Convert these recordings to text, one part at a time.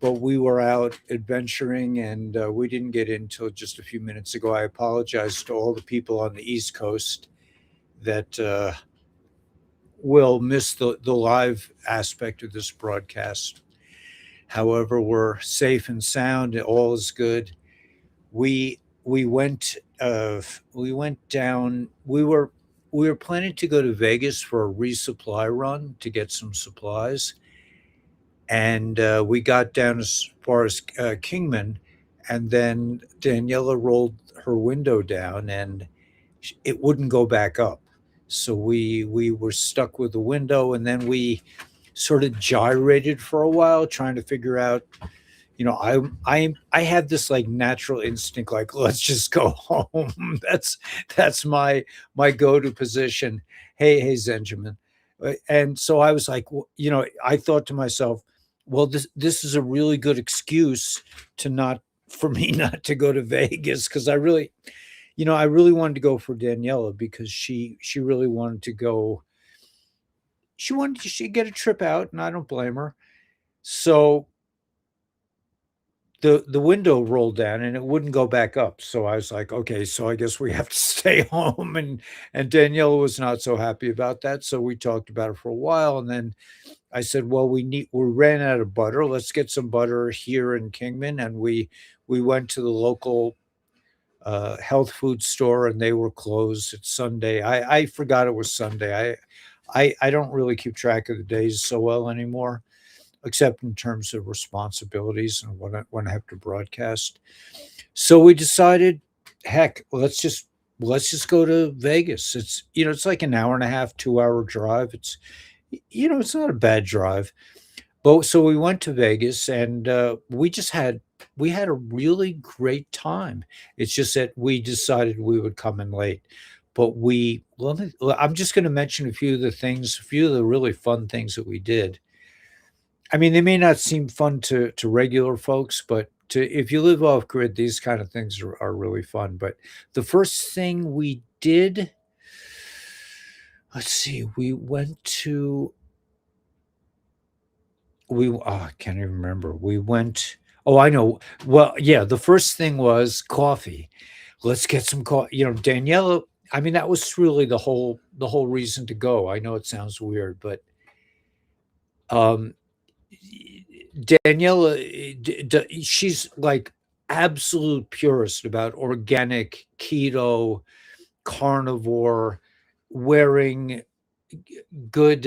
but we were out adventuring, and we didn't get in until just a few minutes ago. I apologize to all the people on the East Coast that will miss the live aspect of this broadcast. However, we're safe and sound. All is good. We went we went down. We were planning to go to Vegas for a resupply run to get some supplies, and we got down as far as Kingman, and then Daniela rolled her window down, and it wouldn't go back up. So we were stuck with the window, and then we sort of gyrated for a while, trying to figure out. I have this like natural instinct, like let's just go home. That's my go to position. Hey, Benjamin. And so I was like, I thought to myself, well, this is a really good excuse to not for me not to go to Vegas, because I really wanted to go for Daniela, because she really wanted to go. She wanted to get a trip out, and I don't blame her. So the window rolled down and it wouldn't go back up. So I was like, okay, so I guess we have to stay home. And Daniela was not so happy about that. So we talked about it for a while, and then I said, well, we ran out of butter. Let's get some butter here in Kingman. And we went to the local health food store, and they were closed. It's Sunday. I forgot it was Sunday. I don't really keep track of the days so well anymore, except in terms of responsibilities and when I have to broadcast. So we decided, heck, let's just go to Vegas. It's like an hour and a half, 2 hour drive. It's not a bad drive. But so we went to Vegas, and we had a really great time. It's just that we decided we would come in late. But I'm just going to mention a few of the really fun things that we did. I mean, they may not seem fun to regular folks, but if you live off grid, these kind of things are really fun. But the first thing we did, let's see, I can't even remember. We went. Oh, I know. Well, yeah, the first thing was coffee. Let's get some coffee. Daniela. I mean, that was really the whole reason to go. I know it sounds weird, but um, Daniela, she's like absolute purist about organic, keto, carnivore, wearing good.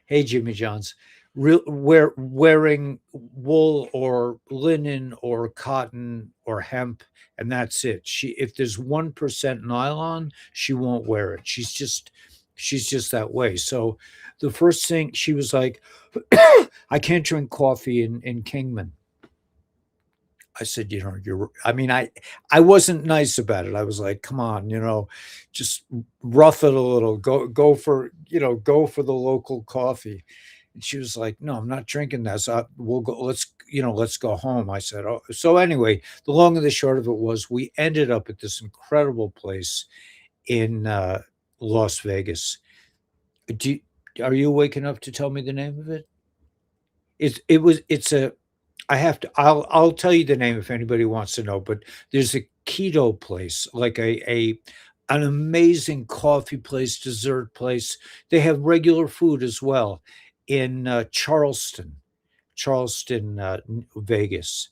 Hey, Jimmy Johns, wearing wool or linen or cotton or hemp, and that's it. If there's 1% nylon, she won't wear it. She's just that way. So the first thing she was like, I can't drink coffee in Kingman. I said, I mean, I wasn't nice about it. I was like, come on, just rough it a little. Go for the local coffee. And she was like, no, I'm not drinking that. So we'll go. Let's go home. I said, oh. So anyway, the long and the short of it was, we ended up at this incredible place in Las Vegas. Do you, are you awake enough to tell me the name of it? It's a I have to I'll tell you the name if anybody wants to know, but there's a keto place, like a an amazing coffee place, dessert place. They have regular food as well in Charleston, Vegas.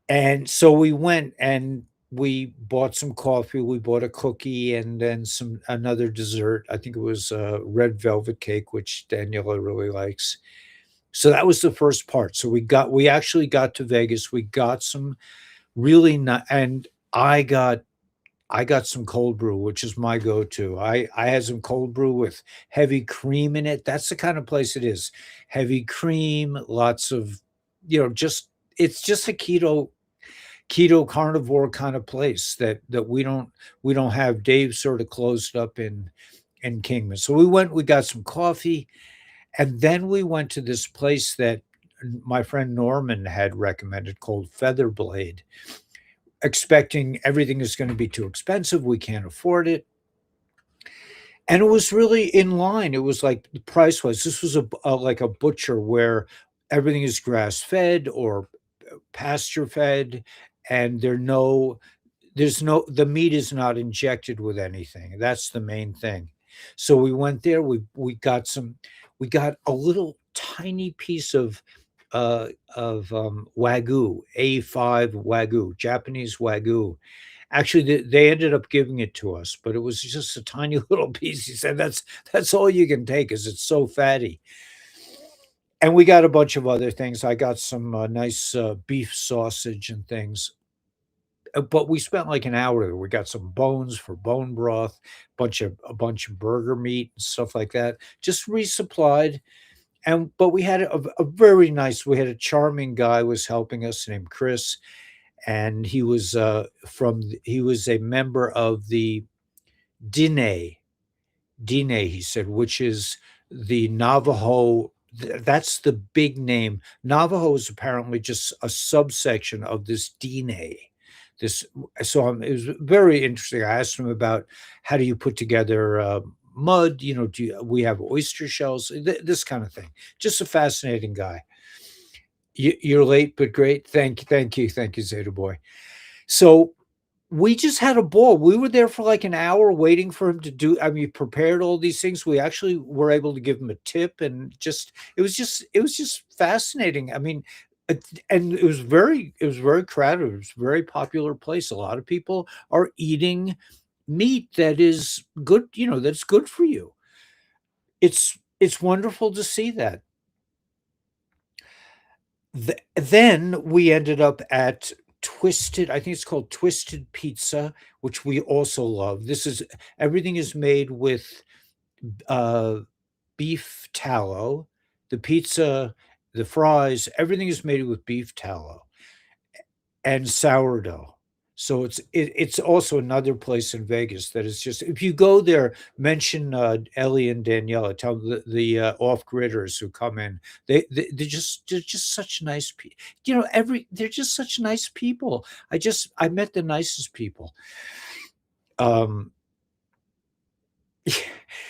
And so we went, and we bought some coffee, we bought a cookie, and then another dessert. I think it was red velvet cake, which Daniela really likes. So that was the first part. So we actually got to Vegas. We got some really not, and I got some cold brew, which is my go-to. I had some cold brew with heavy cream in it. That's the kind of place it is. Heavy cream, lots of, just it's just a keto carnivore kind of place that we don't have. Dave sort of closed up in Kingman. So we got some coffee, and then we went to this place that my friend Norman had recommended, called Feather Blade, expecting everything is going to be too expensive. We can't afford it. And it was really in line. It was like the price was. This was like a butcher where everything is grass fed or pasture fed, and there's no the meat is not injected with anything. That's the main thing. So we went there. We got a little tiny piece uh, of wagyu, A5 wagyu, Japanese wagyu. Actually, they ended up giving it to us, but it was just a tiny little piece. He said, that's all you can take, because it's so fatty." And we got a bunch of other things. I got some nice beef sausage and things. But we spent like an hour there. We got some bones for bone broth, a bunch of burger meat and stuff like that. Just resupplied. And but we had a very nice. We had a charming guy was helping us named Chris, and he was a member of the Dine Dine, he said, which is the Navajo. That's the big name. Navajo is apparently just a subsection of this Dine. This, so it was very interesting. I asked him about how do you put together mud. We have oyster shells, this kind of thing. Just a fascinating guy. You're late, but great. Thank you, Zeta boy. So we just had a ball. We were there for like an hour waiting for him to do. I mean, prepared all these things. We actually were able to give him a tip, and it was just fascinating. I mean, and it was very crowded. It was a very popular place. A lot of people are eating meat that is good. That's good for you. It's wonderful to see that. Then we ended up at Twisted, I think it's called Twisted Pizza, which we also love. This is Everything is made with uh, beef tallow. The pizza, the fries, everything is made with beef tallow and sourdough. So it's also another place in Vegas that is just, if you go there, mention Ellie and Daniela, tell them the off gridders who come in. They're just such nice people. They're just such nice people. I met the nicest people. Um,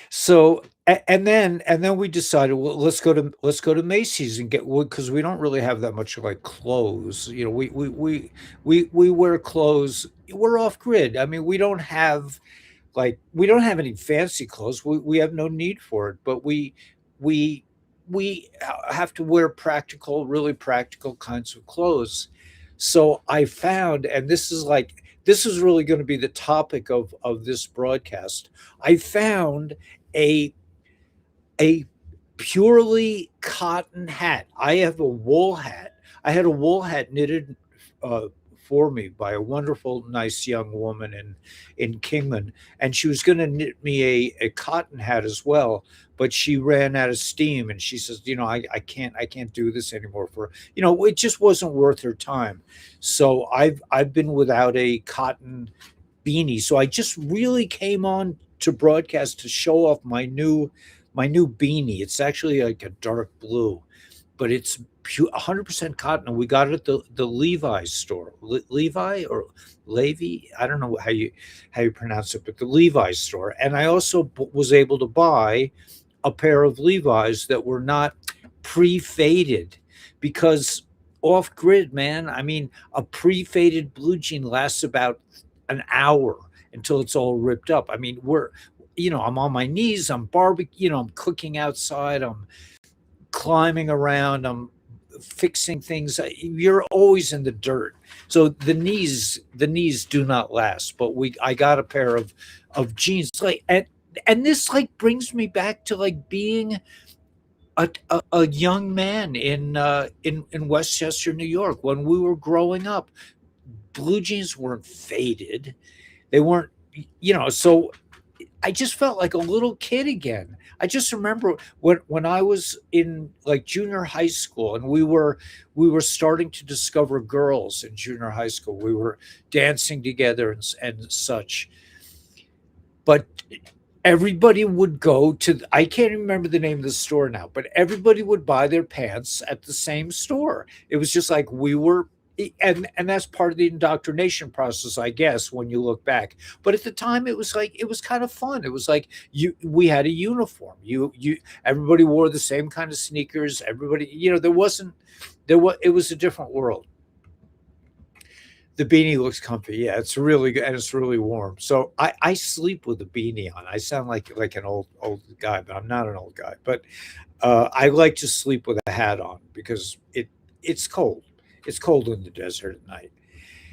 so and then we decided, well, let's go to Macy's and get wood, because we don't really have that much like clothes. We wear clothes. We're off grid. I mean, we don't have any fancy clothes. We have no need for it, but we have to wear really practical kinds of clothes. So I found, and this is really going to be the topic of this broadcast. I found a a purely cotton hat. I have a wool hat. I had a wool hat knitted uh, for me by a wonderful, nice young woman in Kingman, and she was going to knit me a cotton hat as well. But she ran out of steam, and she says, I can't do this anymore. It just wasn't worth her time. So I've been without a cotton beanie. So I just really came on to broadcast to show off my new beanie. It's actually like a dark blue, but it's 100% cotton. And we got it at the Levi's store, Levi or Levi. I don't know how you pronounce it, but the Levi's store. And I also was able to buy a pair of Levi's that were not pre-faded, because off grid, man. I mean, a pre-faded blue jean lasts about an hour until it's all ripped up. I mean, I'm on my knees, I'm I'm cooking outside, I'm climbing around, I'm fixing things. You're always in the dirt. So the knees do not last. But I got a pair of jeans, like, and this like brings me back to like being a young man in Westchester, New York, when we were growing up. Blue jeans weren't faded. They weren't, so I just felt like a little kid again. I just remember when I was in like junior high school, and we were starting to discover girls in junior high school. We were dancing together and such. But everybody would go to, I can't remember the name of the store now, but everybody would buy their pants at the same store. It was just like and that's part of the indoctrination process, I guess, when you look back. But at the time, it was like it was kind of fun. It was like we had a uniform. You everybody wore the same kind of sneakers. Everybody, there wasn't there was it was a different world. The beanie looks comfy. Yeah, it's really good and it's really warm. So I sleep with a beanie on. I sound like an old guy, but I'm not an old guy. But I like to sleep with a hat on because it's cold. It's cold in the desert at night.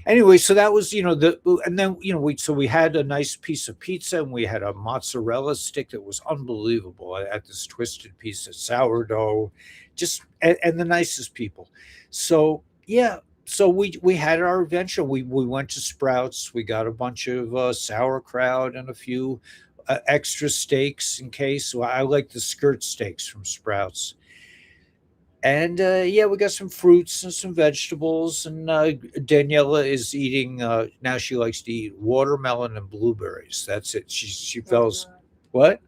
Anyway, so that was and then we had a nice piece of pizza and we had a mozzarella stick that was unbelievable. I had this twisted piece of sourdough, just and the nicest people. So yeah, so we had our adventure. We went to Sprouts. We got a bunch of sauerkraut and a few extra steaks in case. Well, I like the skirt steaks from Sprouts. And yeah, we got some fruits and some vegetables. And Daniela is eating now. She likes to eat watermelon and blueberries. That's it. She fells what?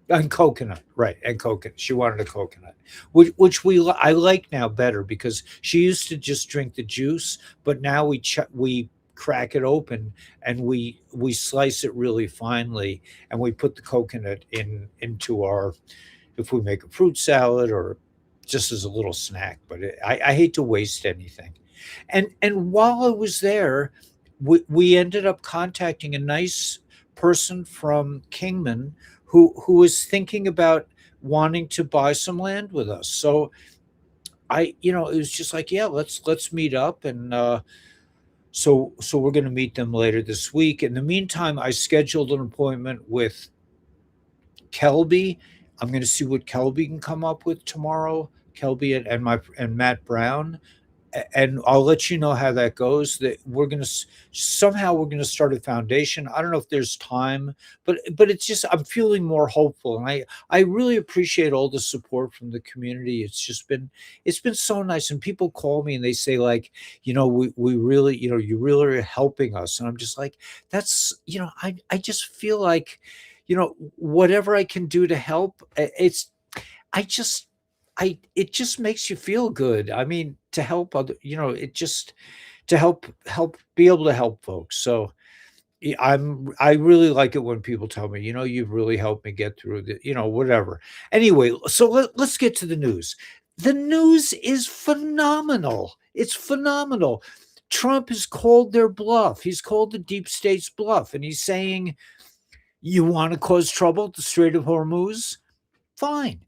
And coconut, right? And coconut. She wanted a coconut, which I like now better because she used to just drink the juice, but now we crack it open and we slice it really finely and we put the coconut into our if we make a fruit salad or just as a little snack. But I hate to waste anything. And while I was there, we ended up contacting a nice person from Kingman who was thinking about wanting to buy some land with us. So it was just like, yeah, let's meet up and so we're going to meet them later this week. In the meantime, I scheduled an appointment with Kelby. I'm going to see what Kelby can come up with tomorrow. Kelby and Matt Brown, and I'll let you know how that goes. That we're going to start a foundation. I don't know if there's time, but it's just I'm feeling more hopeful, and I really appreciate all the support from the community. It's been so nice, and people call me and they say like, we really you really are helping us, and I'm just like I just feel like whatever I can do to help. I just it just makes you feel good. I mean, to help other, it just to help be able to help folks. So I really like it when people tell me, you've really helped me get through the, whatever. Anyway, so let's get to the news. The news is phenomenal. It's phenomenal. Trump has called their bluff. He's called the deep state's bluff, and he's saying, "You want to cause trouble at the Strait of Hormuz? Fine.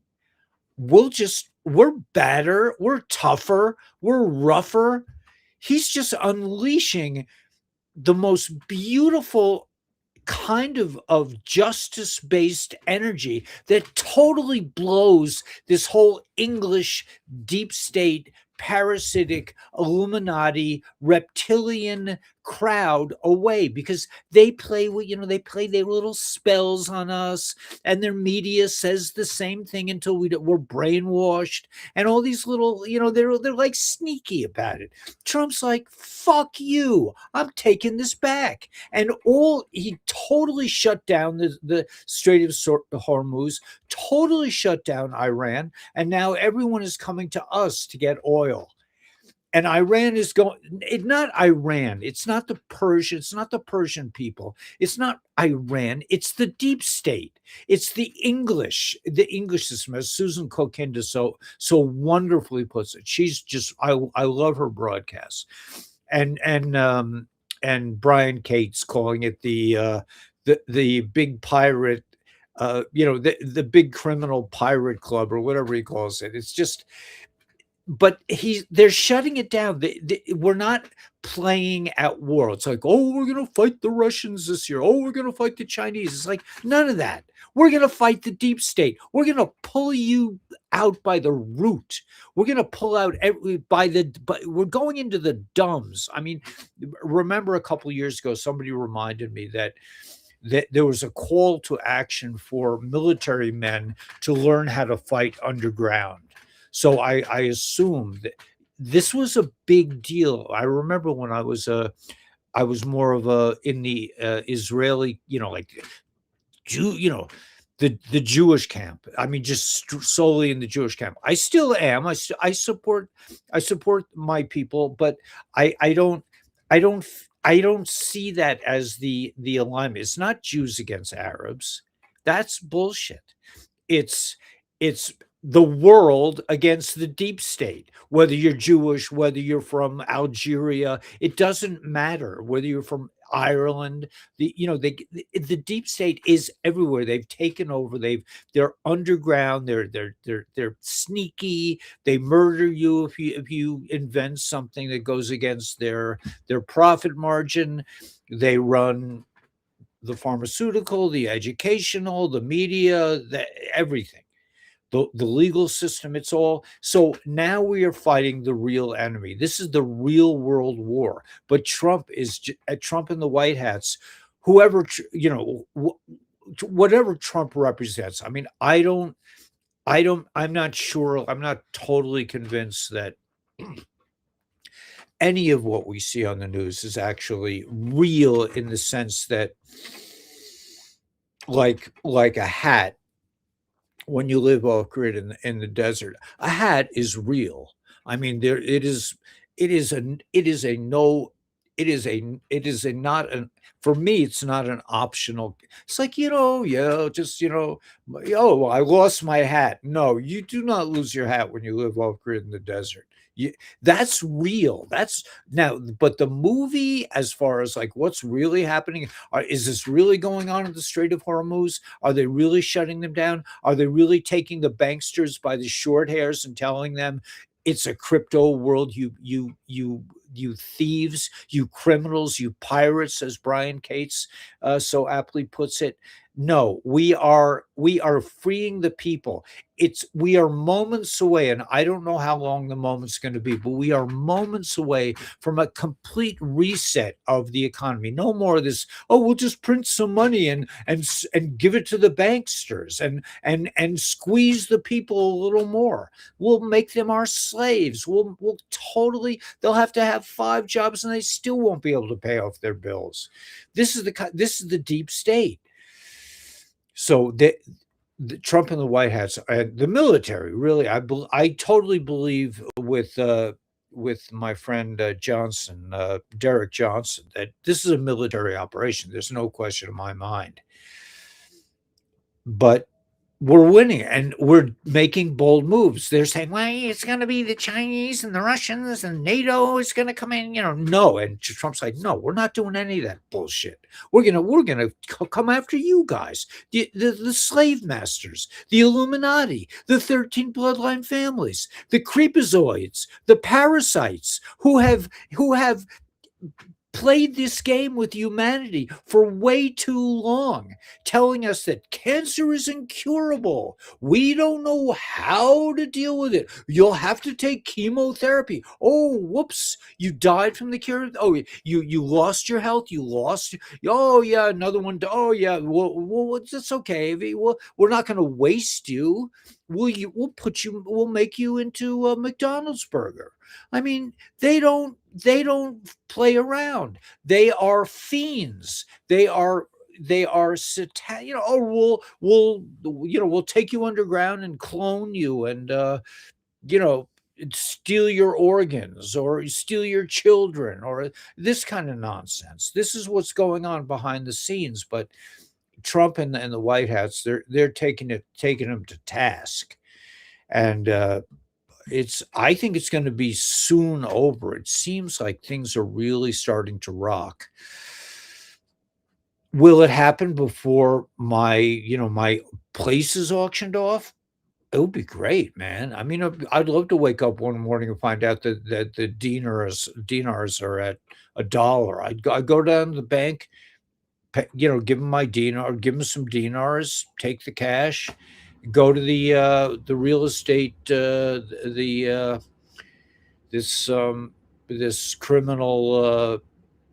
We're better, we're tougher, we're rougher." He's just unleashing the most beautiful kind of justice-based energy that totally blows this whole English deep state parasitic Illuminati reptilian crowd away because they play their little spells on us, and their media says the same thing until we're brainwashed, and all these little they're like sneaky about it. Trump's like, fuck you, I'm taking this back. And he totally shut down the Strait of Hormuz, totally shut down Iran, and now everyone is coming to us to get oil. And Iran is going. It's not Iran. It's not the Persian people. It's not Iran. It's the deep state. It's the English system, as Susan Kokinda so wonderfully puts it. She's just. I love her broadcasts, and Brian Cates calling it the big pirate. The big criminal pirate club or whatever he calls it. It's just, but they're shutting it down. We're not playing at war. It's like, oh, we're going to fight the Russians this year. Oh, we're going to fight the Chinese. It's like none of that. We're going to fight the deep state. We're going to pull you out by the root. We're going to pull out but we're going into the dumbs. I mean, remember a couple of years ago, somebody reminded me that there was a call to action for military men to learn how to fight underground. So I assume that this was a big deal. I remember when I was more of a in the Israeli, like Jew, the Jewish camp. I mean, just solely in the Jewish camp. I still am. I support my people, but I don't I don't see that as the alignment. It's not Jews against Arabs. That's bullshit. It's it's the world against the deep state. Whether you're Jewish, whether you're from Algeria, it doesn't matter. Whether you're from Ireland, the deep state is everywhere. They've taken over. They're underground. They're sneaky. They murder you if you invent something that goes against their profit margin. They run the pharmaceutical, the educational, the media, everything, the legal system. It's all. So now we are fighting the real enemy. This is the real world war. But Trump and the White Hats, whoever, whatever Trump represents. I mean, I'm not sure. I'm not totally convinced that any of what we see on the news is actually real, in the sense that, like a hat, when you live off grid in the desert, a hat is real. I mean, there it is a no it is a not an for me, it's not an optional. It's like, yeah, just, oh, well, I lost my hat. No, you do not lose your hat when you live off grid in the desert. You, that's real. That's now, but the movie, as far as like what's really happening, is this really going on in the Strait of Hormuz? Are they really shutting them down? Are they really taking the banksters by the short hairs and telling them it's a crypto world? You thieves, you criminals, you pirates, as Brian Cates so aptly puts it. No, we are freeing the people. We are moments away, and I don't know how long the moment's going to be, but we are moments away from a complete reset of the economy. No more of this. Oh, we'll just print some money and give it to the banksters and squeeze the people a little more. We'll make them our slaves. We'll totally. They'll have to have 5 jobs, and they still won't be able to pay off their bills. This is the deep state. So the Trump and the White Hats and the military, really, I totally believe with my friend Johnson, Derek Johnson, that this is a military operation. There's no question in my mind. But we're winning, and we're making bold moves. They're saying, well, it's going to be the Chinese and the Russians and NATO is going to come in. No. And Trump's like, no, we're not doing any of that bullshit. We're gonna come after you guys, the slave masters, the Illuminati, the 13 bloodline families, the creepazoids, the parasites who have played this game with humanity for way too long, telling us that cancer is incurable. We don't know how to deal with it. You'll have to take chemotherapy. Oh, whoops. You died from the cure. Oh, you lost your health. You lost. Oh, yeah, another one. Oh, yeah. Well, it's okay. We're not going to waste you. We'll make you into a McDonald's burger. I mean, they don't play around. They are fiends. They are satan. Oh, we'll take you underground and clone you, and you know steal your organs or steal your children, or this kind of nonsense. This is what's going on behind the scenes. But Trump and the White Hats, they're taking them to task. And it's I think it's going to be soon over. It seems like things are really starting to rock. Will it happen before my place is auctioned off? It would be great, man. I mean, I'd love to wake up one morning and find out that the dinars are at $1. I'd go down to the bank, give them my dinar, give them some dinars, take the cash, go to the real estate, the this this criminal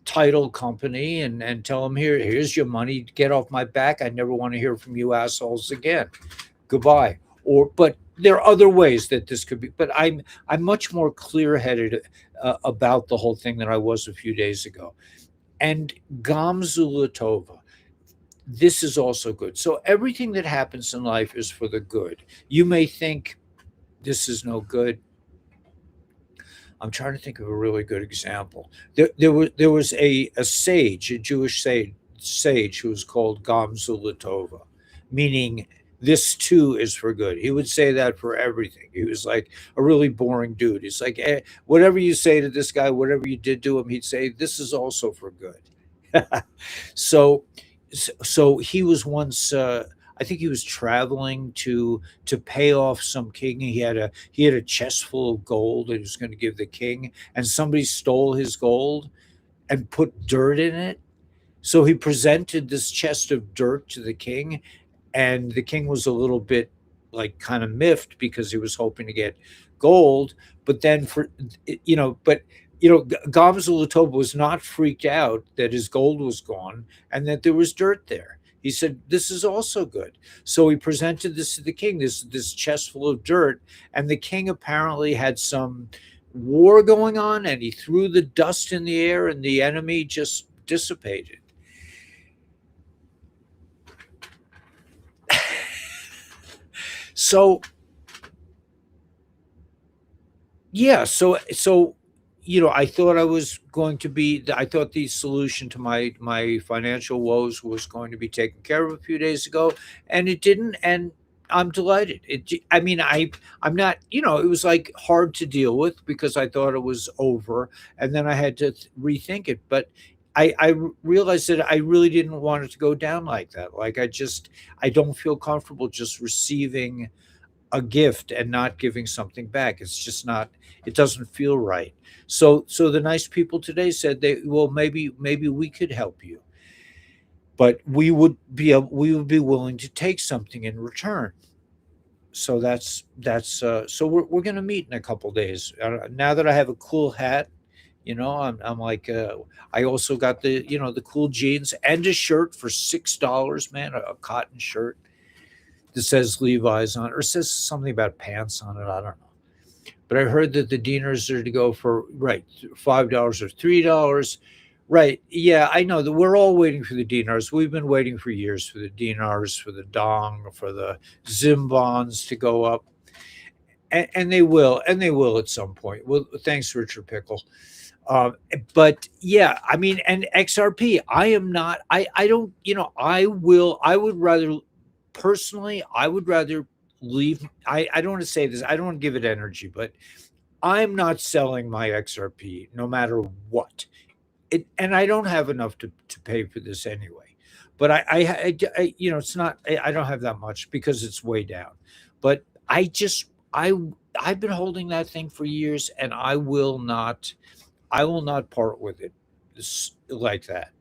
title company, and tell them, here's your money, get off my back. I never want to hear from you assholes again. Goodbye. But there are other ways that this could be. But I'm much more clear headed about the whole thing than I was a few days ago. And Gamzulatova, this is also good. So everything that happens in life is for the good. You may think this is no good. I'm trying to think of a really good example. There was a sage, a Jewish sage who was called Gamzulatova, meaning this too is for good. He would say that for everything. He was like a really boring dude. He's like, whatever you say to this guy, whatever you did to him, he'd say, this is also for good. so, so he was once. I think he was traveling to pay off some king. He had a chest full of gold that he was going to give the king, and somebody stole his gold and put dirt in it. So he presented this chest of dirt to the king, and the king was a little bit like kind of miffed because he was hoping to get gold. But then Gamza was not freaked out that his gold was gone and that there was dirt there. He said, this is also good. So he presented this to the king, this chest full of dirt, and the king apparently had some war going on, and he threw the dust in the air, and the enemy just dissipated. So yeah, I thought I thought the solution to my financial woes was going to be taken care of a few days ago, and it didn't, and I'm delighted. I mean, I'm not, it was like hard to deal with because I thought it was over, and then I had to rethink it, but I realized that I really didn't want it to go down like that. Like I don't feel comfortable just receiving a gift and not giving something back. It's just not, it doesn't feel right. So the nice people today said, well, maybe we could help you, but we would be willing to take something in return. So so we're going to meet in a couple days. Now that I have a cool hat, I'm like, I also got the cool jeans and a shirt for $6, man, a cotton shirt that says Levi's on it, or says something about pants on it. I don't know. But I heard that the dinars are to go for, right, $5 or $3. Right. Yeah, I know that we're all waiting for the dinars. We've been waiting for years for the dinars, for the dong, for the zimbons to go up. And they will at some point. Well, thanks, Richard Pickle. Um, but yeah, I mean, and XRP, I am not, I don't, I would rather, personally, I would rather leave. I don't want to say this, I don't want to give it energy, but I'm not selling my XRP no matter what. And I don't have enough to pay for this anyway. But it's not, I don't have that much because it's way down. But I, I've been holding that thing for years, and I will not part with it like that.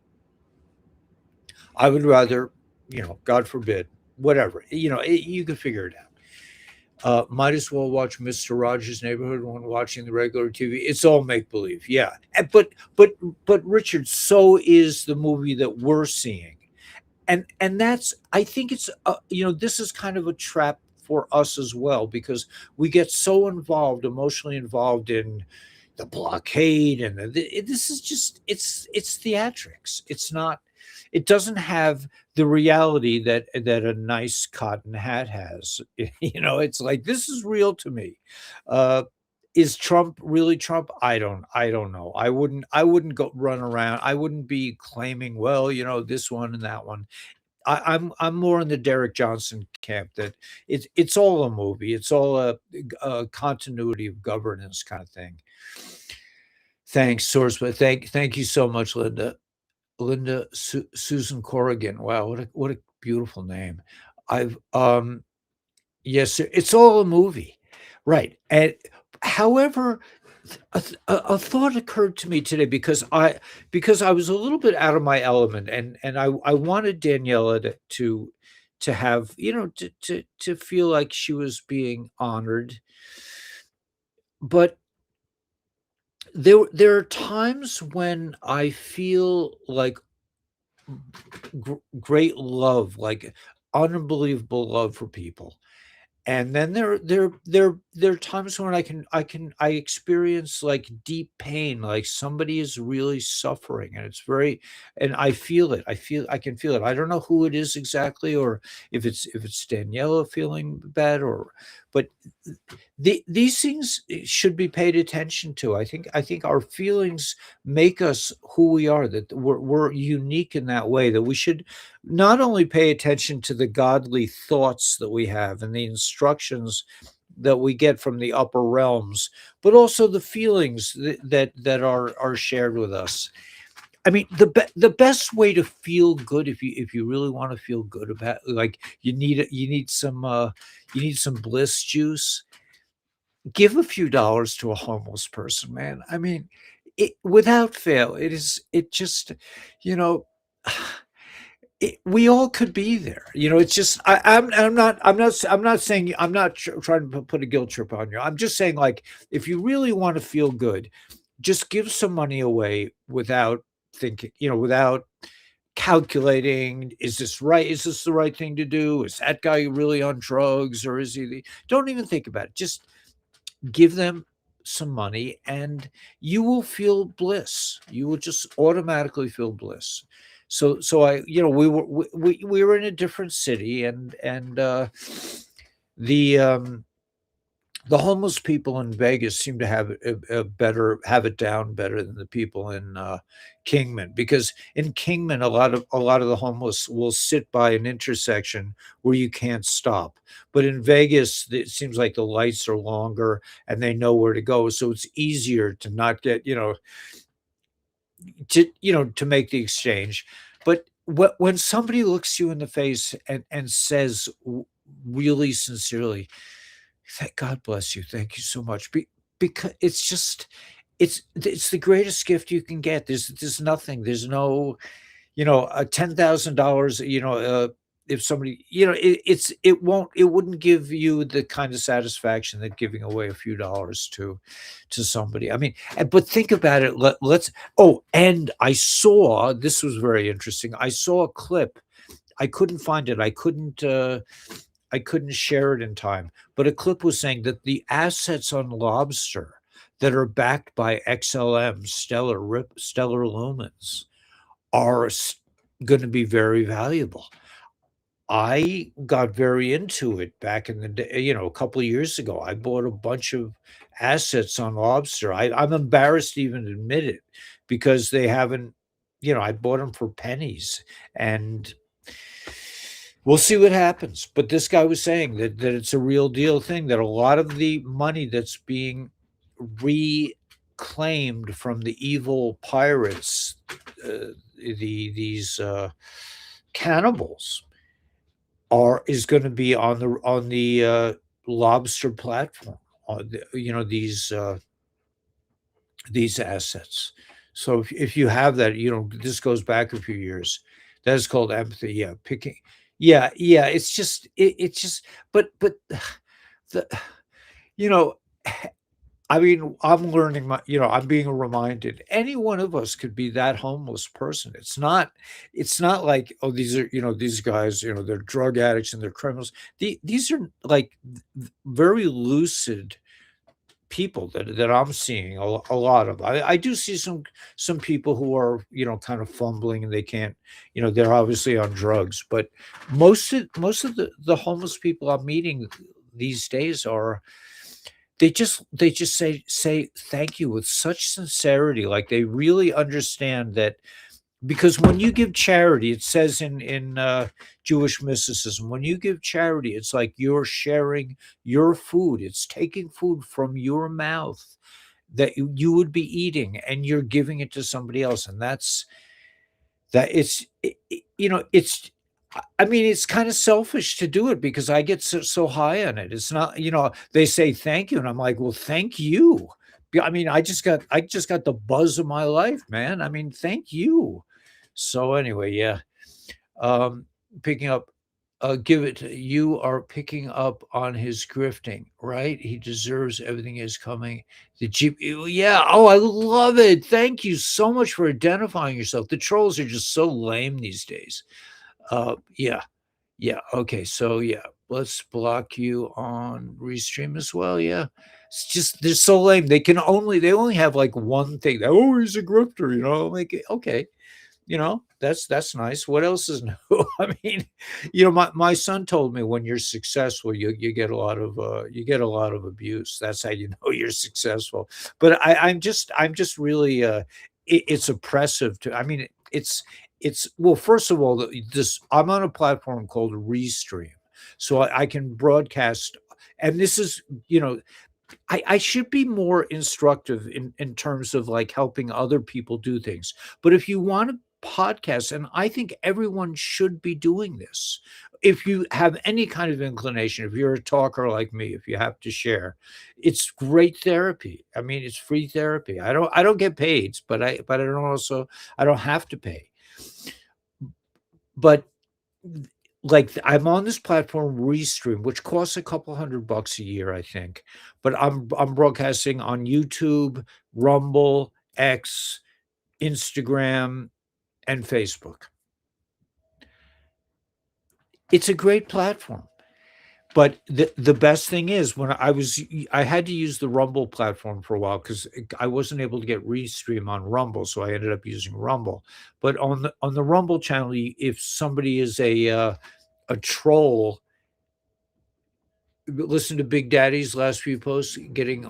I would rather, God forbid, whatever, you can figure it out. Might as well watch Mister Rogers' Neighborhood when watching the regular TV. It's all make believe, yeah. But Richard, so is the movie that we're seeing, and that's, I think it's, this is kind of a trap for us as well, because we get so involved, emotionally involved in the blockade, and this is just, it's theatrics. It's not, it doesn't have the reality that a nice cotton hat has. It's like, this is real to me. uh is Trump really Trump? I don't know. I wouldn't go run around. I wouldn't be claiming, well, this one and that one. I'm more in the Derek Johnson camp, that it's all a movie. It's all a continuity of governance kind of thing. Thanks, source, but thank you so much, Linda. Susan Corrigan. Wow, what a beautiful name. I've Yes, it's all a movie, right? And however, a thought occurred to me today, because I was a little bit out of my element, and I wanted Daniela to have, to feel like she was being honored. But there are times when I feel like great love, like unbelievable love for people. And then there are times when I experience like deep pain, like somebody is really suffering, and it's very, and I feel it. I can feel it. I don't know who it is exactly, or if it's Daniela feeling bad, or but these things should be paid attention to. I think our feelings make us who we are. That we're unique in that way. That we should not only pay attention to the godly thoughts that we have and the instructions that we get from the upper realms, but also the feelings that are shared with us. I mean, the best way to feel good, if you really want to feel good about, like, you need some bliss juice, give a few dollars to a homeless person, man. I mean, without fail, it just, you know, we all could be there. It's just, I'm not saying, I'm not trying to put a guilt trip on you. I'm just saying, like, if you really want to feel good, just give some money away without thinking, without calculating, is this right? Is this the right thing to do? Is that guy really on drugs, or is he don't even think about it. Just give them some money, and you will feel bliss. You will just automatically feel bliss. So we were in a different city, and the the homeless people in Vegas seem to have it down better than the people in Kingman, because in Kingman a lot of the homeless will sit by an intersection where you can't stop. But in Vegas, it seems like the lights are longer and they know where to go, so it's easier to not get, to make the exchange. But when somebody looks you in the face and says, really sincerely, God bless you. Thank you so much. Because it's just, it's the greatest gift you can get. There's nothing. There's no, $10,000. If somebody, it wouldn't give you the kind of satisfaction that giving away a few dollars to somebody. I mean, but think about it. Let's. Oh, and I saw, this was very interesting. I saw a clip. I couldn't find it. I couldn't share it in time, but a clip was saying that the assets on Lobster that are backed by XLM, Stellar Lumens, are going to be very valuable. I got very into it back in the day, a couple of years ago. I bought a bunch of assets on Lobster. I'm embarrassed to even admit it, because they haven't, I bought them for pennies, and we'll see what happens. But this guy was saying that it's a real deal thing, that a lot of the money that's being reclaimed from the evil pirates, these cannibals, are is going to be on the Lobster platform, on these assets. So if you have that, this goes back a few years. That is called empathy. Yeah, picking. Yeah. It's just. But the you know I mean, I'm learning I'm being reminded, any one of us could be that homeless person. It's not like, oh, these guys, they're drug addicts and they're criminals. These are like very lucid people that I'm seeing a lot of. I do see some people who are, kind of fumbling, and they can't, they're obviously on drugs, but most of the homeless people I'm meeting these days are, they just say thank you with such sincerity, like they really understand that. Because when you give charity, it says in Jewish mysticism, when you give charity, it's like you're sharing your food. It's taking food from your mouth that you would be eating, and you're giving it to somebody else. And that it's, I mean, it's kind of selfish to do it, because I get so high on it. It's not, they say thank you, and I'm like, well, thank you. I mean, I just got the buzz of my life, man. I mean, thank you. So anyway, yeah. Um, picking up, give it. You are picking up on his grifting, right? He deserves everything is coming. The Jeep, yeah. Oh, I love it. Thank you so much for identifying yourself. The trolls are just so lame these days. Yeah, yeah. Okay, so yeah. let's block you on Restream as well. Yeah. It's just they're so lame. They only have like one thing. Oh, he's a grifter, like okay. That's nice. What else is new? I mean, my son told me when you're successful, you get a lot of abuse. That's how you know you're successful. But I'm just really it's oppressive to I mean it's well, first of all, this I'm on a platform called Restream. So I can broadcast, and this is, you know, I should be more instructive in terms of like helping other people do things. But if you want to podcast, and I think everyone should be doing this. If you have any kind of inclination, if you're a talker like me, if you have to share, it's great therapy. I mean, it's free therapy. I don't get paid, but I don't have to pay. But like I'm on this platform Restream, which costs a couple $100 a year, I think. But I'm broadcasting on YouTube, Rumble, X, Instagram, and Facebook. It's a great platform. But the best thing is I had to use the Rumble platform for a while because I wasn't able to get Restream on Rumble, so I ended up using Rumble. But on the Rumble channel, if somebody is a troll, listen to Big Daddy's last few posts, getting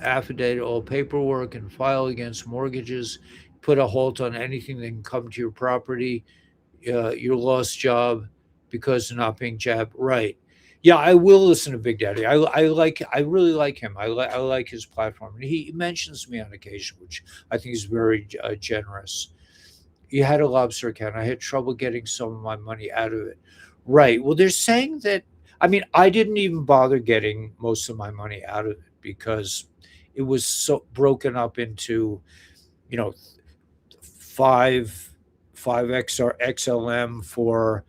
affidavit, all paperwork and file against mortgages, put a halt on anything that can come to your property, your lost job because of not being jabbed. Right. Yeah, I will listen to Big Daddy. I really like him. I like his platform. And he mentions me on occasion, which I think is very generous. You had a lobster account. I had trouble getting some of my money out of it. Right. Well, they're saying that. I mean, I didn't even bother getting most of my money out of it because it was so broken up into, you know, five five XLM for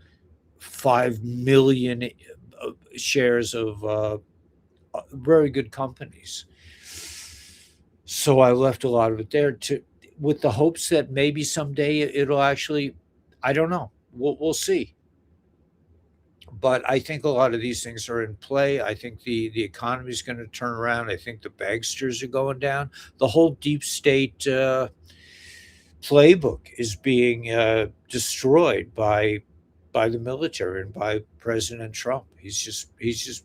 5 million shares of very good companies. So I left a lot of it there to with the hopes that maybe someday it'll actually, I don't know. We'll see. But I think a lot of these things are in play. I think the economy is going to turn around. I think the banksters are going down. The whole deep state playbook is being destroyed by the military and by President Trump. He's just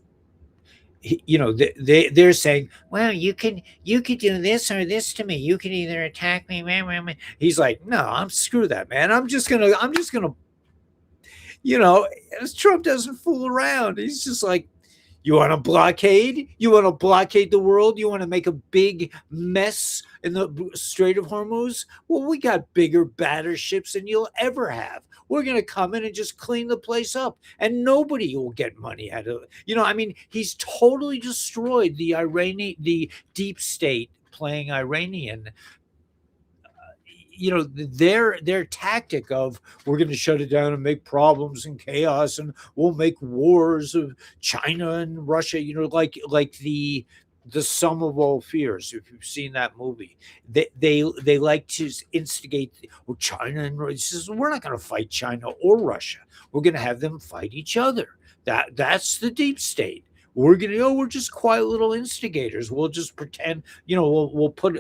they're saying, well, you could do this or this to me. You can either attack me. Meh, meh, meh." He's like, no, I'm screw that, man. I'm just gonna you know, Trump doesn't fool around. He's just like, you want to blockade? You want to blockade the world? You want to make a big mess in the Strait of Hormuz? Well, we got bigger, badder ships than you'll ever have. We're going to come in and just clean the place up, and nobody will get money out of it. I mean, he's totally destroyed the deep state playing Iranian, their tactic of we're going to shut it down and make problems and chaos, and we'll make wars of China and Russia, like the sum of all fears. If you've seen that movie, they like to instigate. China and Russia. Says, we're not going to fight China or Russia. We're going to have them fight each other. That's the deep state. We're gonna, we're just quiet little instigators. We'll just pretend, we'll put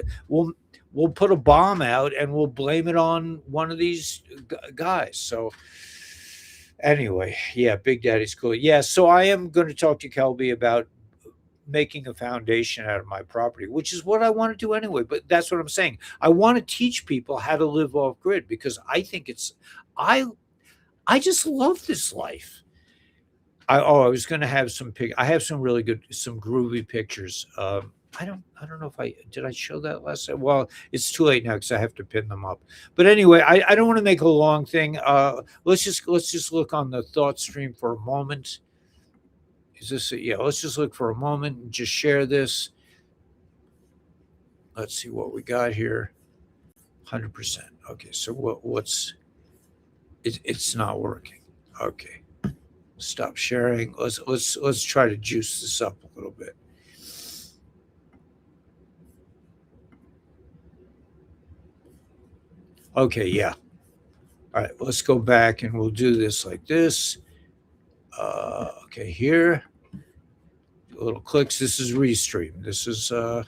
a bomb out and we'll blame it on one of these guys. So anyway, yeah, Big Daddy's cool. Yeah, so I am going to talk to Kelby about making a foundation out of my property, which is what I want to do anyway. But that's what I'm saying. I want to teach people how to live off grid because I think I I just love this life. I was going to have I have some really good, some groovy pictures. I don't know if did I show that last time. Well, it's too late now because I have to pin them up. But anyway, I don't want to make a long thing. Let's just look on the thought stream for a moment. Is this yeah? Let's just look for a moment and just share this. Let's see what we got here. 100%. Okay, so what's it's not working. Okay. Stop sharing. Let's try to juice this up a little bit. Okay, yeah. All right, let's go back and we'll do this like this. Okay, here, little clicks. This is Restream. This is the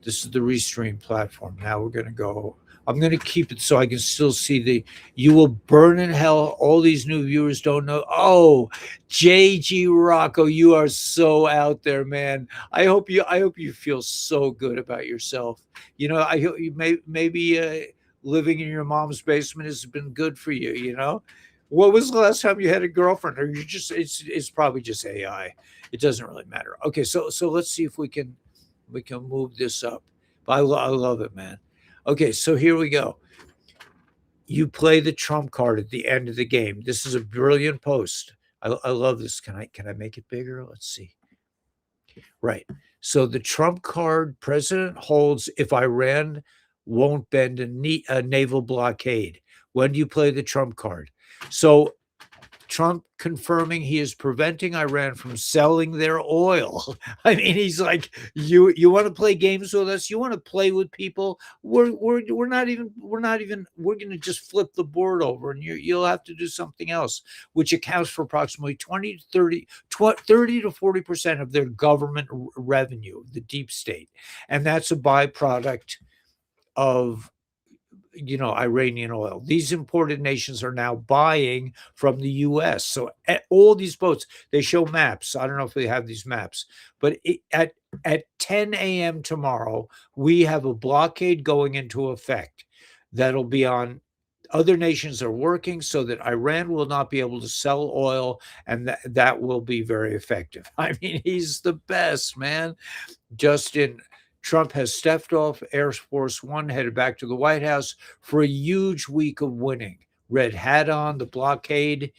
Restream platform. Now we're going to go. I'm going to keep it so I can still see the. You will burn in hell. All these new viewers don't know. Oh, JG Rocco, you are so out there, man. I hope you feel so good about yourself. I hope you maybe living in your mom's basement has been good for you. What was the last time you had a girlfriend, or you just it's probably just AI. It doesn't really matter. Okay, so let's see if we can move this up. But I love it, man. Okay, so here we go. You play the trump card at the end of the game. This is a brilliant post. I love this. Can I make it bigger? Let's see. Right. So the trump card president holds if Iran won't bend a naval blockade. When do you play the trump card? So Trump confirming he is preventing Iran from selling their oil. I mean, he's like, you want to play games with us? You want to play with people? We're not even we're going to just flip the board over, and you'll have to do something else, which accounts for approximately 20 to 30 to 40% of their government revenue, the deep state, and that's a byproduct of Iranian oil. These imported nations are now buying from the US. So all these boats, they show maps. I don't know if they have these maps, but at 10 a.m. tomorrow, we have a blockade going into effect that'll be on. Other nations are working so that Iran will not be able to sell oil, and that will be very effective. I mean, he's the best, man. Justin Trump has stepped off Air Force One, headed back to the White House for a huge week of winning. Red hat on, the blockade.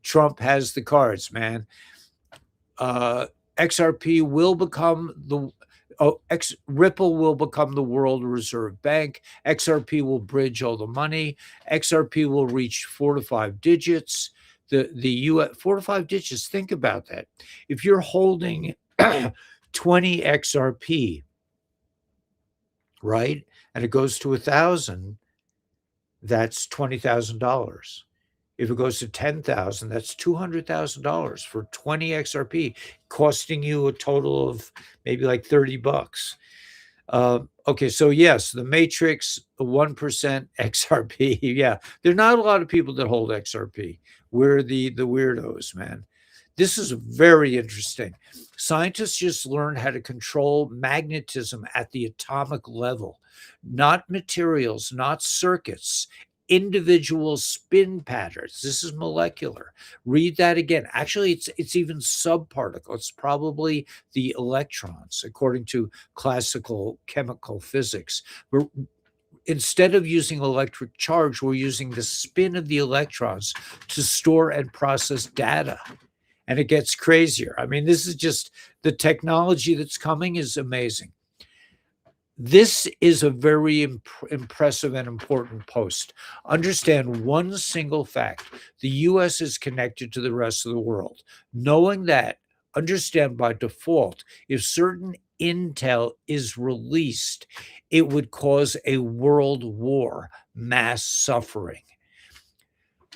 Trump has the cards, man. XRP will become Ripple will become the world reserve bank. XRP will bridge all the money. XRP will reach 4 to 5 digits. The US 4 to 5 digits. Think about that. If you're holding 20 XRP, right, and it goes to 1,000, that's $20,000. If it goes to 10,000, that's $200,000 for 20 XRP, costing you a total of maybe like $30. Okay, so yes, the Matrix, 1% XRP. Yeah, there are not a lot of people that hold XRP. We're the weirdos, man. This is very interesting. Scientists just learned how to control magnetism at the atomic level, not materials, not circuits, individual spin patterns. This is molecular. Read that again. Actually, it's even subparticle. It's probably the electrons, according to classical chemical physics. But instead of using electric charge, we're using the spin of the electrons to store and process data. And it gets crazier. I mean, this is just the technology that's coming is amazing. This is a very impressive and important post. Understand one single fact. The US is connected to the rest of the world. Knowing that, understand by default, if certain intel is released, it would cause a world war, mass suffering.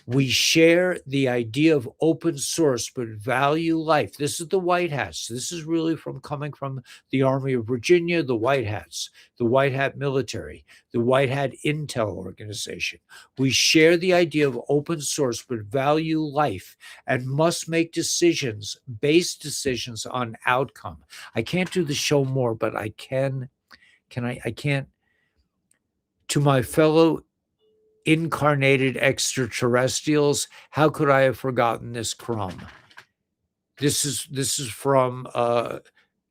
We share the idea of open source, but value life. This is the White Hats. This is really coming from the Army of Virginia, the White Hats, the White Hat military, the White Hat Intel organization. We share the idea of open source, but value life and must make decisions, based decisions on outcome. I can't do the show more, but I can. I can't. To my fellow incarnated extraterrestrials, how could I have forgotten this crumb? This is from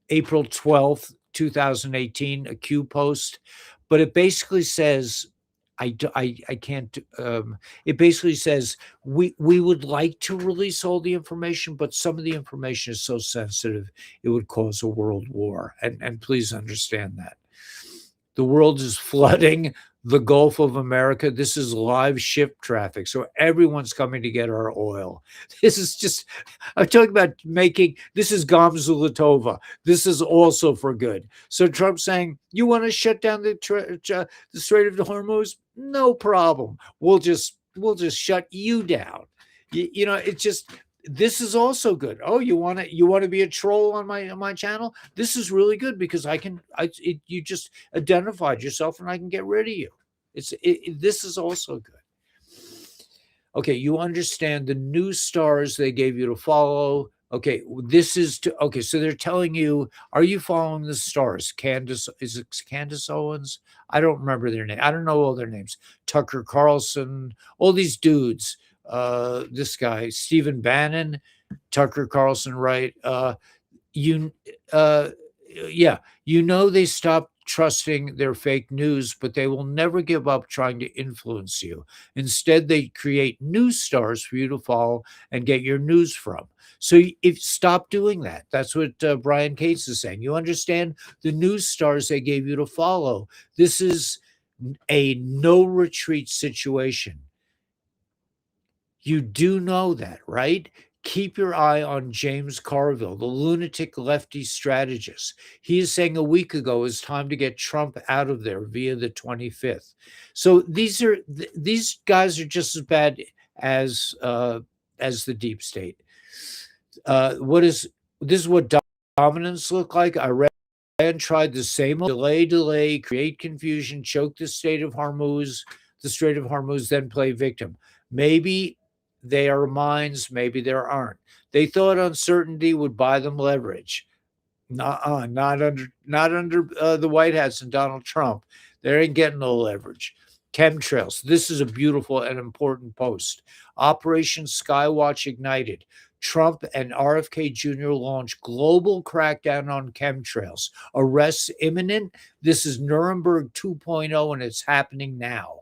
April 12th, 2018, a Q post, but it basically says, I can't, it basically says, we would like to release all the information, but some of the information is so sensitive, it would cause a world war. And please understand that. The world is flooding the Gulf of America. This is live ship traffic. So everyone's coming to get our oil. This is just, I'm talking about this is Gamzulatova. This is also for good. So Trump's saying, you want to shut down the Strait of Hormuz? No problem. We'll just shut you down. It's just, This is also good. Oh, you want to be a troll on my channel? This is really good because you just identified yourself and I can get rid of you. This is also good. Okay, you understand the new stars they gave you to follow. Okay, okay, so they're telling you, are you following the stars? Candace, is it Candace Owens? I don't remember their name. I don't know all their names. Tucker Carlson, all these dudes. This guy, Stephen Bannon, Tucker Carlson, right? You uh yeah, they stopped trusting their fake news, but they will never give up trying to influence you. Instead, they create news stars for you to follow and get your news from. So if stop doing that. That's what Brian Cates is saying. You understand the news stars they gave you to follow. This is a no retreat situation. You do know that, right? Keep your eye on James Carville, the lunatic lefty strategist. He is saying a week ago it's time to get Trump out of there via the 25th. So these guys are just as bad as the deep state. What is this? Is what dominance look like? Iran tried the same delay, create confusion, choke the Strait of Hormuz, then play victim. Maybe they are minds, maybe there aren't. They thought uncertainty would buy them leverage. Not under the White Hats and Donald Trump. They ain't getting no leverage. Chemtrails. This is a beautiful and important post. Operation Skywatch ignited. Trump and RFK Jr. launch global crackdown on chemtrails. Arrests imminent. This is Nuremberg 2.0, and it's happening now.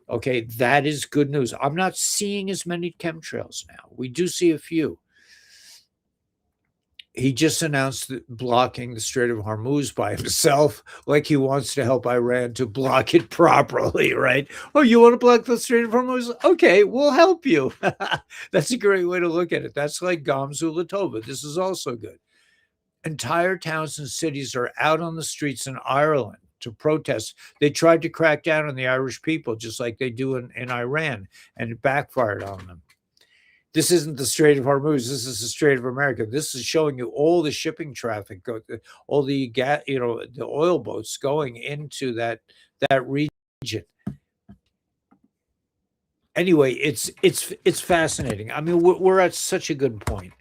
Okay, that is good news. I'm not seeing as many chemtrails now. We do see a few. He just announced blocking the Strait of Hormuz by himself, like he wants to help Iran to block it properly, right? Oh, you want to block the Strait of Hormuz? Okay, we'll help you. That's a great way to look at it. That's like Gamzu Latova. This is also good. Entire towns and cities are out on the streets in Ireland to protest. They tried to crack down on the Irish people, just like they do in Iran, and it backfired on them. This isn't the Strait of Hormuz. This is the Strait of America. This is showing you all the shipping traffic, all the gas, the oil boats going into that region. Anyway, it's fascinating. I mean, we're at such a good point.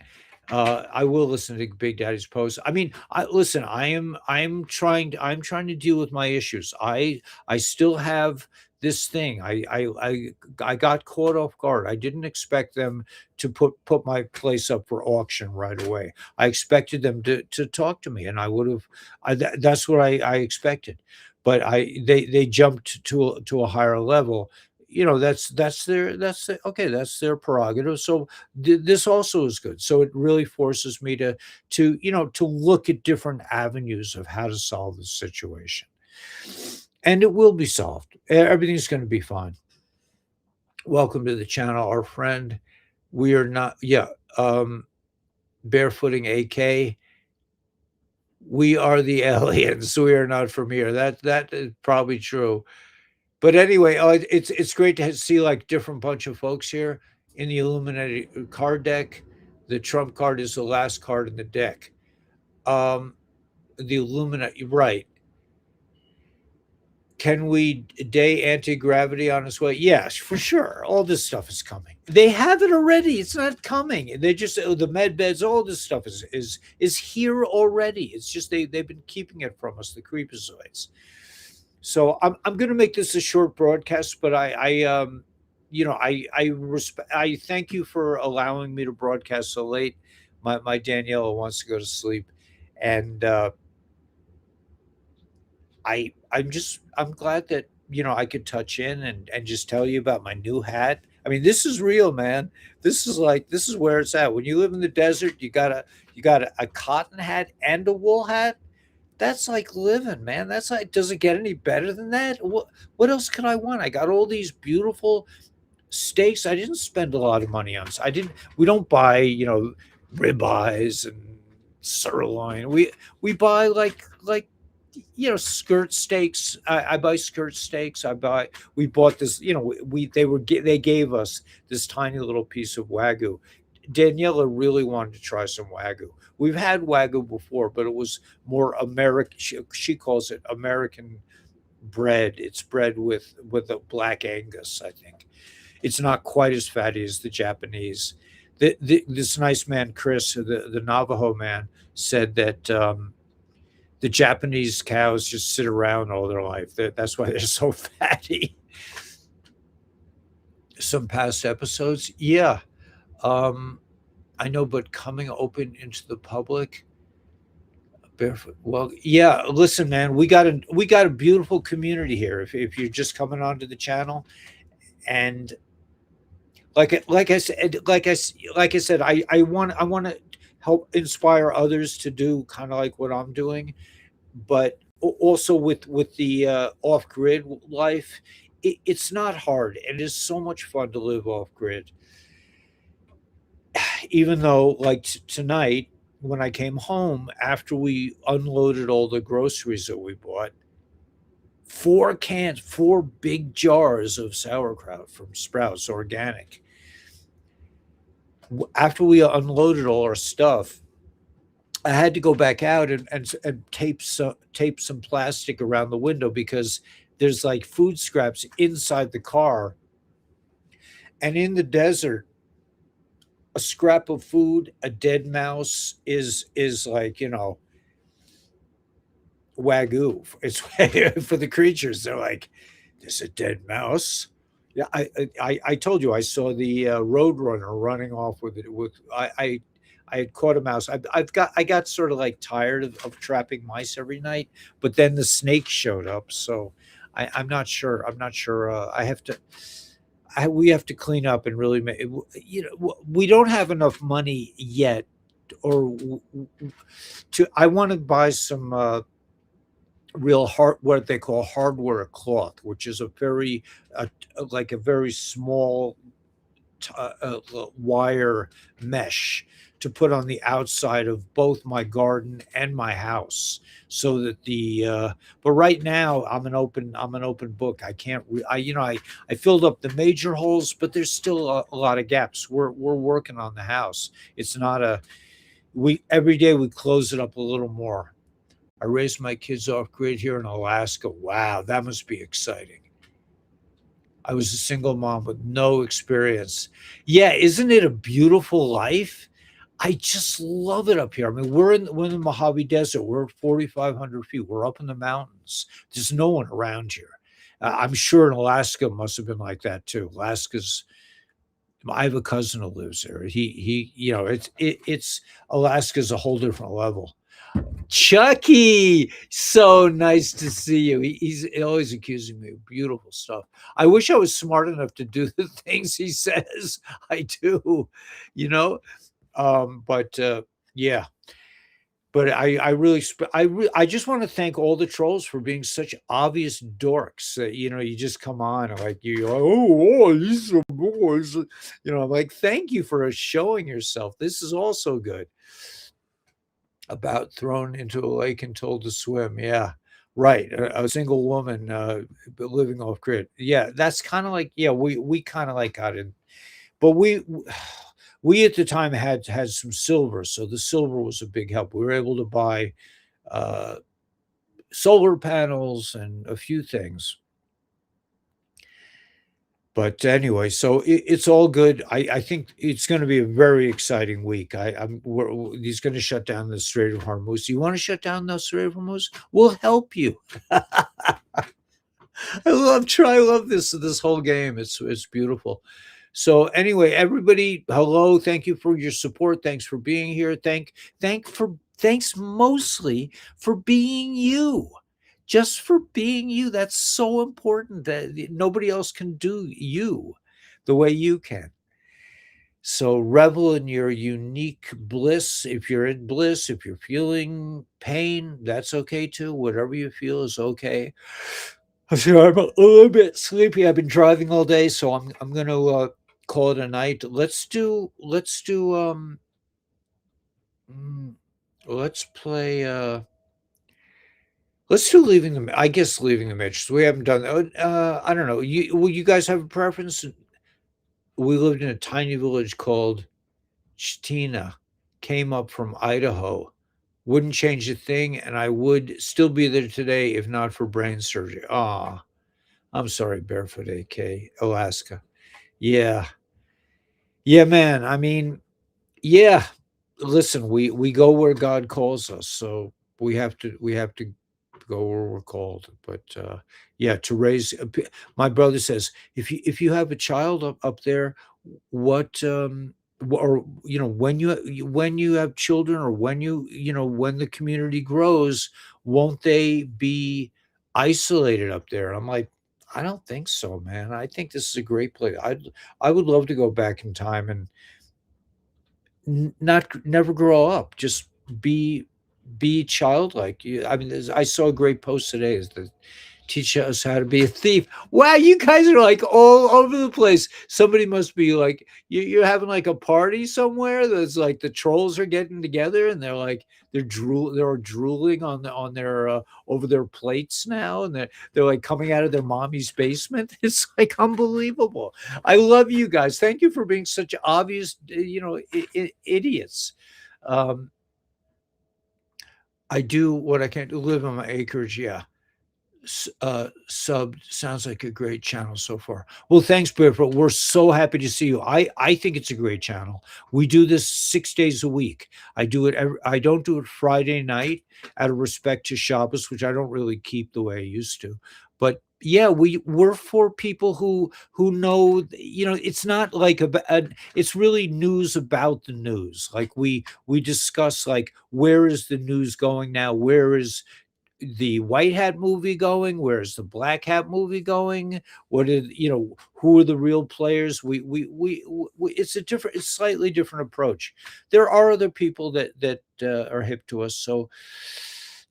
I will listen to Big Daddy's post. I mean, listen. I'm trying to deal with my issues. I still have this thing. I got caught off guard. I didn't expect them to put my place up for auction right away. I expected them to talk to me, and I would have. That's what I expected, but they jumped to a higher level. That's their prerogative. So this also is good. So it really forces me to look at different avenues of how to solve the situation, and it will be solved. Everything's going to be fine. Welcome to the channel, our friend. We are not, yeah. Barefooting AK. We are the aliens. We are not from here. That is probably true. But anyway, it's great to see like different bunch of folks here in the Illuminati card deck. The Trump card is the last card in the deck. The Illuminati, right? Can we day anti-gravity on its way? Yes, for sure. All this stuff is coming. They have it already. It's not coming. They just the med beds. All this stuff is here already. It's just they've been keeping it from us. The creepazoids. So I'm going to make this a short broadcast, but I thank you for allowing me to broadcast so late. My Daniela wants to go to sleep, and I'm glad that I could touch in and just tell you about my new hat. I mean, this is real, man. This is where it's at. When you live in the desert, you got a cotton hat and a wool hat. That's like living, man. That's like, does it get any better than that? What else could I want? I got all these beautiful steaks. I didn't spend a lot of money on. We don't buy, ribeyes and sirloin. We buy like skirt steaks. I buy skirt steaks. We bought this, they gave us this tiny little piece of Wagyu. Daniela really wanted to try some wagyu. We've had wagyu before, but it was more American. She calls it American bread. It's bread with a black Angus, I think. It's not quite as fatty as the Japanese. This nice man, Chris, the Navajo man, said that the Japanese cows just sit around all their life. That's why they're so fatty. Some past episodes, yeah, um, I know, but coming open into the public, barefoot. Well, yeah. Listen, man, we got a beautiful community here. If you're just coming onto the channel, and like I said, I want to help inspire others to do kind of like what I'm doing, but also with the off grid life, it's not hard, and it's so much fun to live off grid. Even though, like tonight, when I came home after we unloaded all the groceries that we bought, 4 cans, 4 big jars of sauerkraut from Sprouts Organic. After we unloaded all our stuff, I had to go back out and tape some plastic around the window because there's like food scraps inside the car. And in the desert, a scrap of food, a dead mouse is like, wagyu. It's for the creatures. They're like, there's a dead mouse. Yeah, I told you I saw the roadrunner running off with it. I had caught a mouse. I got sort of like tired of trapping mice every night, but then the snake showed up. So I'm not sure. I'm not sure. I have to. We have to clean up and really make. We don't have enough money yet, or to. I want to buy some real hard, what they call hardware cloth, which is a very like a very small wire mesh to put on the outside of both my garden and my house, so that the but right now I'm an open book. I can't I I filled up the major holes, but there's still a lot of gaps. We're working on the house. It's not a we Every day we close it up a little more. I raised my kids off grid here in Alaska. Wow, that must be exciting. I was a single mom with no experience. Yeah, isn't it a beautiful life? I just love it up here. I mean, we're in the Mojave Desert. We're 4,500 feet. We're up in the mountains. There's no one around here. I'm sure in Alaska it must have been like that too. Alaska's. I have a cousin who lives there. It's Alaska's a whole different level. Chucky, so nice to see you. He's always accusing me of beautiful stuff. I wish I was smart enough to do the things he says. I do, you know. But yeah, but I just want to thank all the trolls for being such obvious dorks. You just come on and like these are boys. I'm like, thank you for showing yourself. This is also good. About thrown into a lake and told to swim. Yeah, right. A single woman living off grid. Yeah, that's kind of like, yeah. We kind of like got in, but we at the time had some silver, so the silver was a big help. We were able to buy uh, solar panels and a few things. But anyway, so it's all good. I think it's going to be a very exciting week. He's going to shut down the Strait of Hormuz. You want to shut down the Strait of Hormuz? We'll help you. I love this whole game. It's beautiful. So anyway, everybody, hello. Thank you for your support. Thanks for being here. Thanks mostly for being you. Just for being you. That's so important that nobody else can do you the way you can. So revel in your unique bliss. If you're in bliss, if you're feeling pain, that's okay too. Whatever you feel is okay. So I'm a little bit sleepy. I've been driving all day, so I'm gonna call it a night. Mm, let's play. Let's do leaving the. I guess leaving the matrix. We haven't done. I don't know. You guys have a preference? We lived in a tiny village called Tina came up from Idaho. Wouldn't change a thing, and I would still be there today if not for brain surgery. Ah, I'm sorry, Barefoot AK, Alaska. Yeah. Yeah, man. I mean, yeah. Listen, we go where God calls us, so we have to go where we're called. But yeah, to raise my brother says if you have a child up there, what or when you have children, or when the community grows, won't they be isolated up there? I'm like, I don't think so, man. I think this is a great place. I would love to go back in time and not never grow up, just be childlike. I mean, I saw a great post today, is that teach us how to be a thief. Wow, you guys are like all over the place. Somebody must be like, you're having like a party somewhere that's like the trolls are getting together, and they're drooling on their over their plates now, and they're like coming out of their mommy's basement. It's like unbelievable. I love you guys. Thank you for being such obvious, idiots. Um, I do what I can to live on my acreage. Yeah. Subbed. Sounds like a great channel so far. Well, thanks, Barefoot. We're so happy to see you. I think it's a great channel. We do this 6 days a week. I don't do it Friday night out of respect to Shabbos, which I don't really keep the way I used to. But yeah, we're for people who know. It's not like it's really news about the news. Like we discuss, like, where is the news going now? Where is the white hat movie going? Where's the black hat movie going? Who are the real players? It's slightly different approach. There are other people that are hip to us, so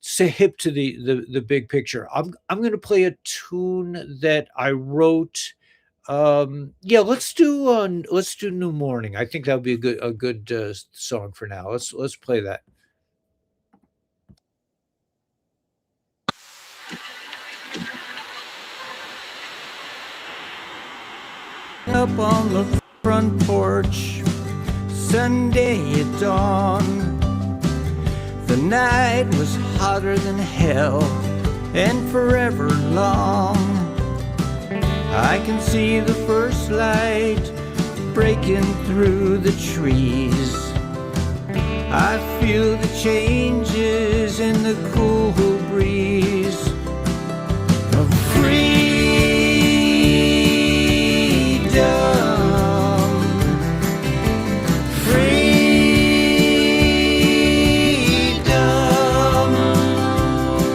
say hip to the big picture. I'm going to play a tune that I wrote. Yeah, let's do New Morning. I think that would be a good song for now. Let's play that. Up on the front porch, Sunday at dawn. The night was hotter than hell and forever long. I can see the first light breaking through the trees. I feel the changes in the cool breeze of freedom.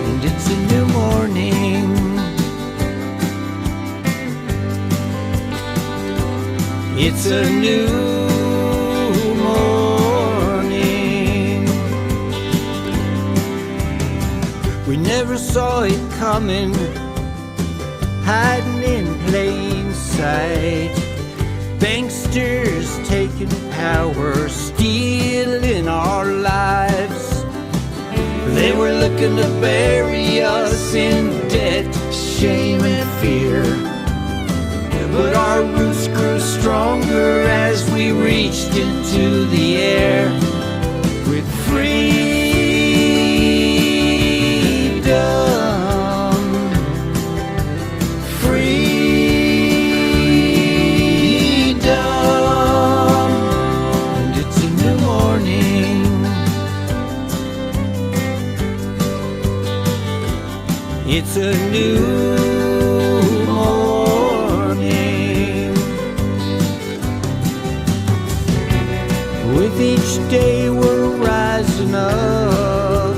And it's a new morning. It's a new morning. We never saw it coming, hiding in plain sight. Banksters taking power, stealing our lives. They were looking to bury us in debt, shame and fear. But our roots grew stronger as we reached into the air with freedom. And it's a new morning. It's a new morning. With each day we're rising up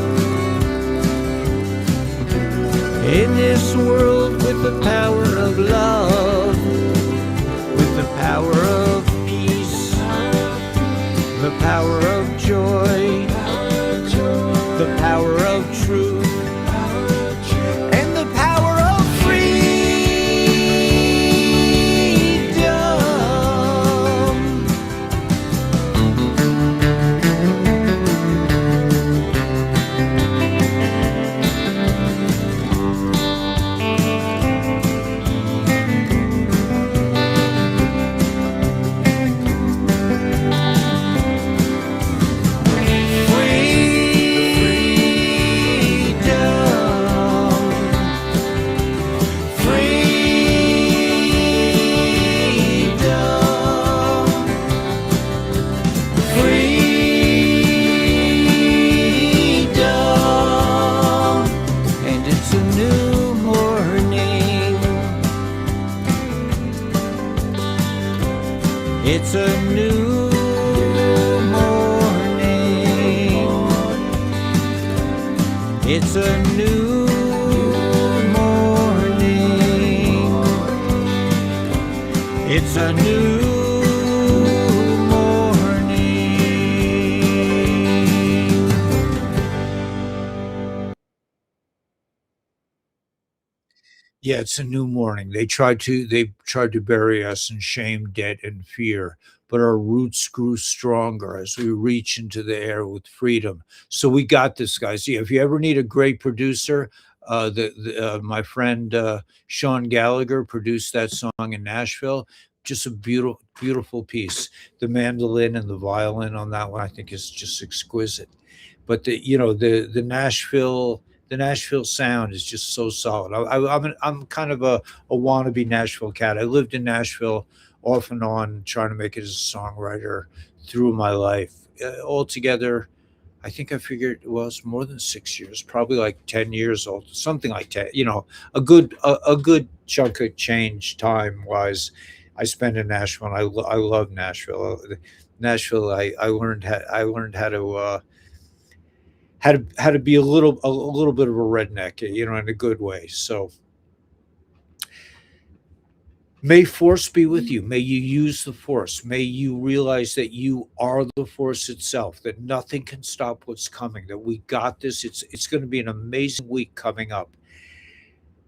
in this world with the power of love, with the power of peace, the power of joy, the power of truth, and the power of freedom. It's a new morning. It's a new morning. It's a new morning. Yeah, it's a new morning. They tried to bury us in shame, debt, and fear, but our roots grew stronger as we reach into the air with freedom. So we got this, guys. Yeah, if you ever need a great producer, my friend Sean Gallagher produced that song in Nashville. Just a beautiful, beautiful piece. The mandolin and the violin on that one, I think, is just exquisite. But the Nashville sound is just so solid. I'm kind of a wannabe Nashville cat. I lived in Nashville off and on, trying to make it as a songwriter through my life. Altogether, I think I figured, well, it's more than 6 years, probably like 10 years old, something like that. A good chunk of change time wise. I spent in Nashville. And I love Nashville. Nashville. I learned how to be a little bit of a redneck, in a good way. So may force be with you. May you use the force. May you realize that you are the force itself. That nothing can stop what's coming. That we got this. It's going to be an amazing week coming up.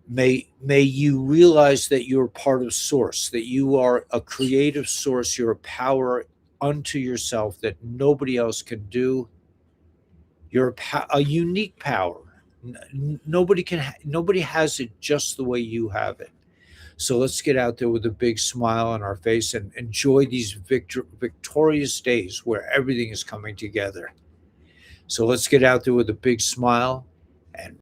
May you realize that you're part of source. That you are a creative source. You're a power unto yourself that nobody else can do. You're a unique power. Nobody has it just the way you have it. So let's get out there with a big smile on our face and enjoy these victorious days where everything is coming together. So let's get out there with a big smile and